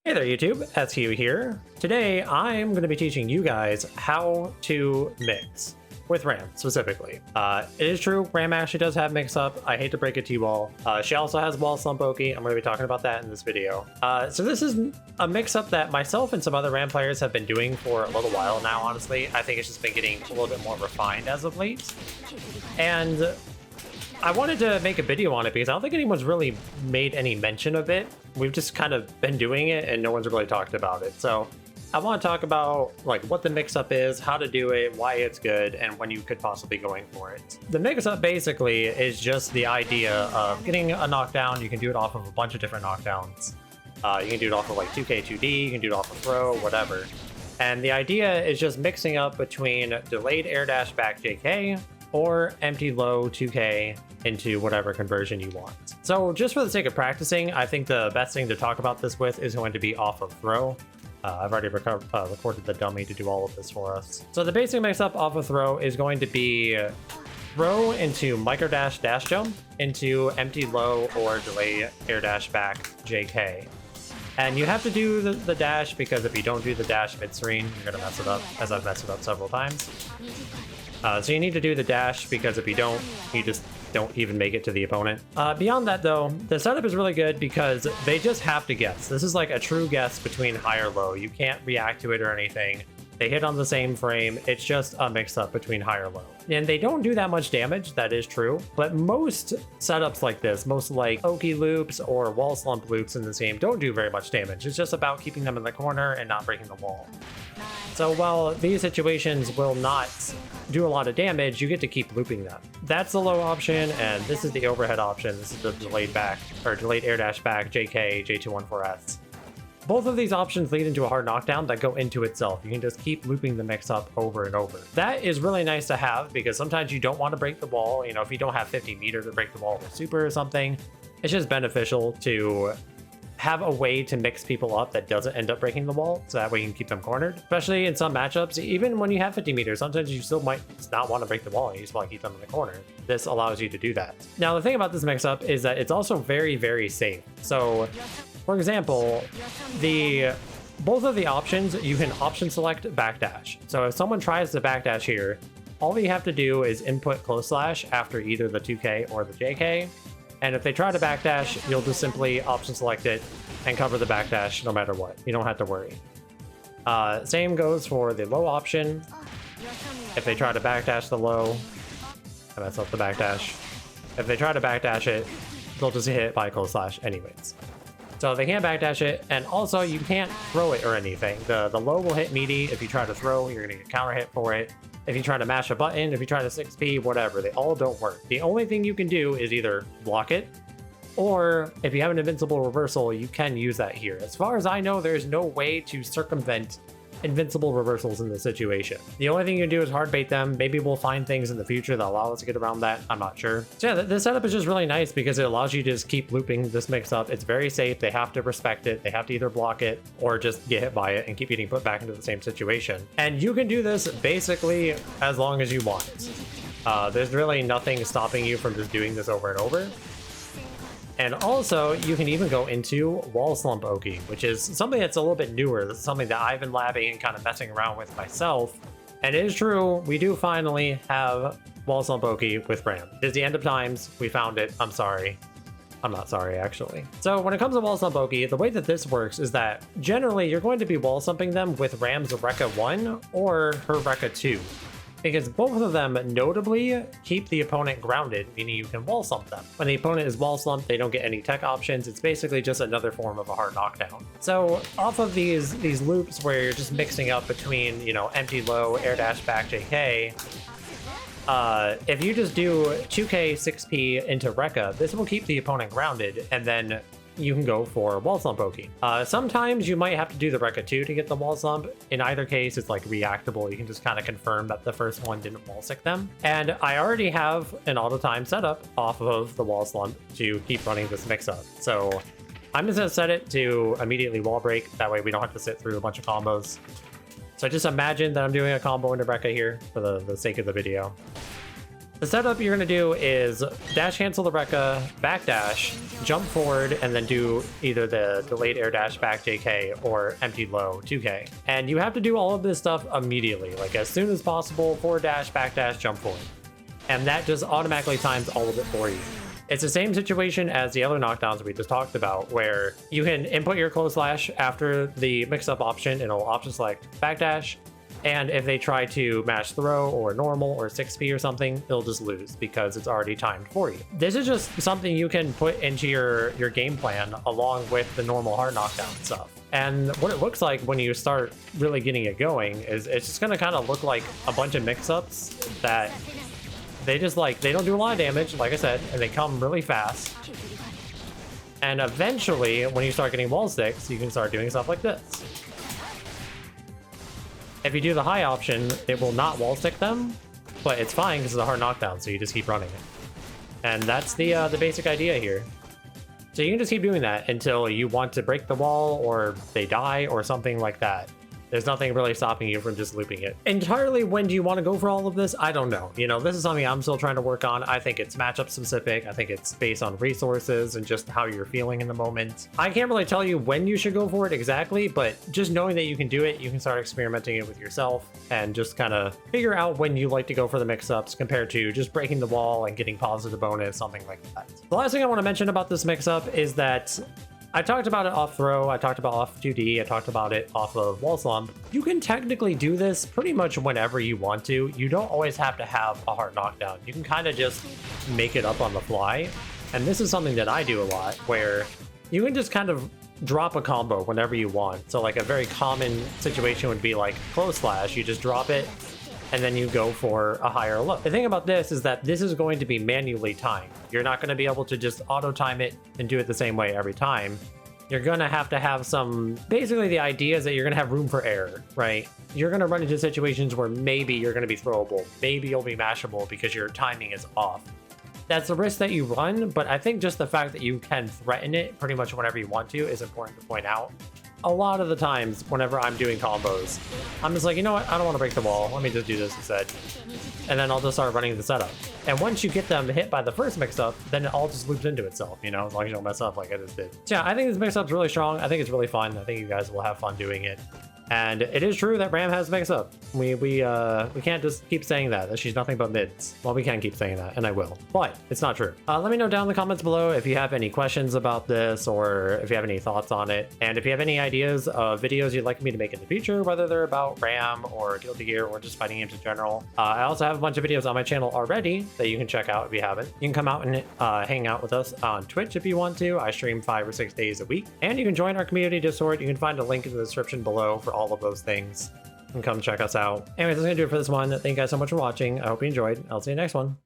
Hey there YouTube, SQ here. Today I'm going to be teaching you guys how to mix, with Ram specifically. It is true, Ram actually does have Mixup. I hate to break it to you all. She also has Wallslump. I'm going to be talking about that in this video. So this is a Mixup that myself and some other Ram players have been doing for a little while now, honestly. I think it's just been getting a little bit more refined as of late. And I wanted to make a video on it because I don't think anyone's really made any mention of it. We've just kind of been doing it and no one's really talked about it. So I want to talk about like what the mix-up is, how to do it, why it's good, and when you could possibly go in for it. The mix-up basically is just the idea of getting a knockdown. You can do it off of a bunch of different knockdowns. You can do it off of like 2K, 2D, you can do it off of throw, whatever. And the idea is just mixing up between delayed air dash back JK or empty low 2K into whatever conversion you want. So just for the sake of practicing, I think the best thing to talk about this with is going to be off of throw. I've already recorded the dummy to do all of this for us. So the basic mix-up off of throw is going to be throw into micro dash dash jump into empty low or delay air dash back JK. And you have to do the dash because if you don't do the dash mid-screen, you're gonna mess it up, as I've messed it up several times. So you need to do the dash because if you don't, you just don't even make it to the opponent. Beyond that though, the setup is really good because they just have to guess. This is like a true guess between high or low. You can't react to it or anything. They hit on the same frame. It's just a mix-up between high or low. And they don't do that much damage, that is true. But most setups like this, most like Oki loops or Wallslump loops in this game don't do very much damage. It's just about keeping them in the corner and not breaking the wall. So while these situations will not do a lot of damage, you get to keep looping them. That's the low option, and this is the overhead option. This is the delayed back, or delayed air dash back, JK, J214S. Both of these options lead into a hard knockdown that go into itself. You can just keep looping the mix-up over and over. That is really nice to have because sometimes you don't want to break the wall. You know, if you don't have 50 meters to break the wall with super or something, it's just beneficial to have a way to mix people up that doesn't end up breaking the wall, so that way you can keep them cornered. Especially in some matchups, even when you have 50 meters, sometimes you still might not want to break the wall and you just want to keep them in the corner. This allows you to do that. Now, the thing about this mix-up is that it's also very, very safe. So, for example, both of the options, you can option select backdash. So if someone tries to backdash here, all you have to do is input close slash after either the 2K or the JK. And if they try to backdash, you'll just simply option select it and cover the backdash no matter what. You don't have to worry. Same goes for the low option. If they try to backdash the low, I mess up the backdash. If they try to backdash it, they'll just hit it by close slash anyways. So they can't backdash it, and also you can't throw it or anything. The low will hit meaty. If you try to throw, you're gonna get counter hit for it. If you try to mash a button, if you try to 6P, whatever, they all don't work. The only thing you can do is either block it, or if you have an invincible reversal, you can use that here. As far as I know, there's no way to circumvent invincible reversals in this situation. The only thing you can do is hard bait them. Maybe we'll find things in the future that allow us to get around that. I'm not sure. So yeah, this setup is just really nice because it allows you to just keep looping this mix-up. It's very safe. They have to respect it. They have to either block it or just get hit by it and keep getting put back into the same situation. And you can do this basically as long as you want. There's really nothing stopping you from just doing this over and over. And also, you can even go into Wallslump Oki, which is something that's a little bit newer. This is something that I've been labbing and kind of messing around with myself. And it is true, we do finally have Wallslump Oki with Ram. It is the end of times. We found it. I'm sorry. I'm not sorry, actually. So when it comes to Wallslump Oki, the way that this works is that generally you're going to be wall slumping them with Ram's Rekka 1 or her Rekka 2. Because both of them notably keep the opponent grounded, meaning you can wall slump them. When the opponent is wall slumped, they don't get any tech options. It's basically just another form of a hard knockdown. So off of these loops where you're just mixing up between, you know, empty low, air dash back JK, if you just do 2K 6P into Rekka, this will keep the opponent grounded, and then you can go for Wallslump Oki. Sometimes you might have to do the Rekka 2 to get the Wallslump. In either case, it's like reactable. You can just kind of confirm that the first one didn't wall stick them. And I already have an auto time setup off of the Wallslump to keep running this mix-up. So I'm just gonna set it to immediately wall break. That way we don't have to sit through a bunch of combos. So just imagine that I'm doing a combo into Rekka here for the sake of the video. The setup you're going to do is dash cancel the Rekka, backdash, jump forward, and then do either the delayed air dash back JK or empty low 2K. And you have to do all of this stuff immediately, like as soon as possible, forward dash, backdash, jump forward. And that just automatically times all of it for you. It's the same situation as the other knockdowns we just talked about, where you can input your close slash after the mix-up option, and it'll option select backdash. And if they try to mash throw or normal or 6P or something, they'll just lose because it's already timed for you. This is just something you can put into your game plan along with the normal hard knockdown stuff. And what it looks like when you start really getting it going is it's just gonna kind of look like a bunch of mix-ups that they just they don't do a lot of damage, like I said, and they come really fast. And eventually, when you start getting wall sticks, you can start doing stuff like this. If you do the high option, it will not wall stick them, but it's fine because it's a hard knockdown, so you just keep running it. And that's the basic idea here. So you can just keep doing that until you want to break the wall or they die or something like that. There's nothing really stopping you from just looping it. Entirely when do you want to go for all of this? I don't know. You know, this is something I'm still trying to work on. I think it's matchup specific. I think it's based on resources and just how you're feeling in the moment. I can't really tell you when you should go for it exactly, but just knowing that you can do it, you can start experimenting it with yourself and just kind of figure out when you like to go for the mix-ups compared to just breaking the wall and getting positive bonus, something like that. The last thing I want to mention about this mix-up is that I talked about it off throw, I talked about off 2D, I talked about it off of Wallslump. You can technically do this pretty much whenever you want to. You don't always have to have a hard knockdown. You can kind of just make it up on the fly. And this is something that I do a lot, where you can just kind of drop a combo whenever you want. So like a very common situation would be like close slash, you just drop it, and then you go for a higher low. The thing about this is that this is going to be manually timed. You're not going to be able to just auto time it and do it the same way every time. You're going to have some, basically the idea is that you're going to have room for error, right? You're going to run into situations where maybe you're going to be throwable, maybe you'll be mashable because your timing is off. That's the risk that you run, but I think just the fact that you can threaten it pretty much whenever you want to is important to point out. A lot of the times, whenever I'm doing combos, I'm just like, you know what? I don't want to break the wall. Let me just do this instead. And then I'll just start running the setup. And once you get them hit by the first mix-up, then it all just loops into itself, you know, as long as you don't mess up like I just did. So yeah, I think this mix-up's really strong. I think it's really fun. I think you guys will have fun doing it. And it is true that Ram has mix-up. We can't just keep saying that she's nothing but mids. Well, we can keep saying that, and I will, but it's not true. Let me know down in the comments below if you have any questions about this or if you have any thoughts on it. And if you have any ideas of videos you'd like me to make in the future, whether they're about Ram or Guilty Gear or just fighting games in general. I also have a bunch of videos on my channel already that you can check out if you haven't. You can come out and hang out with us on Twitch if you want to. I stream 5 or 6 days a week. And you can join our community Discord. You can find a link in the description below for all of those things, and come check us out. Anyways, that's gonna do it for this one. Thank you guys so much for watching. I hope you enjoyed. I'll see you next one.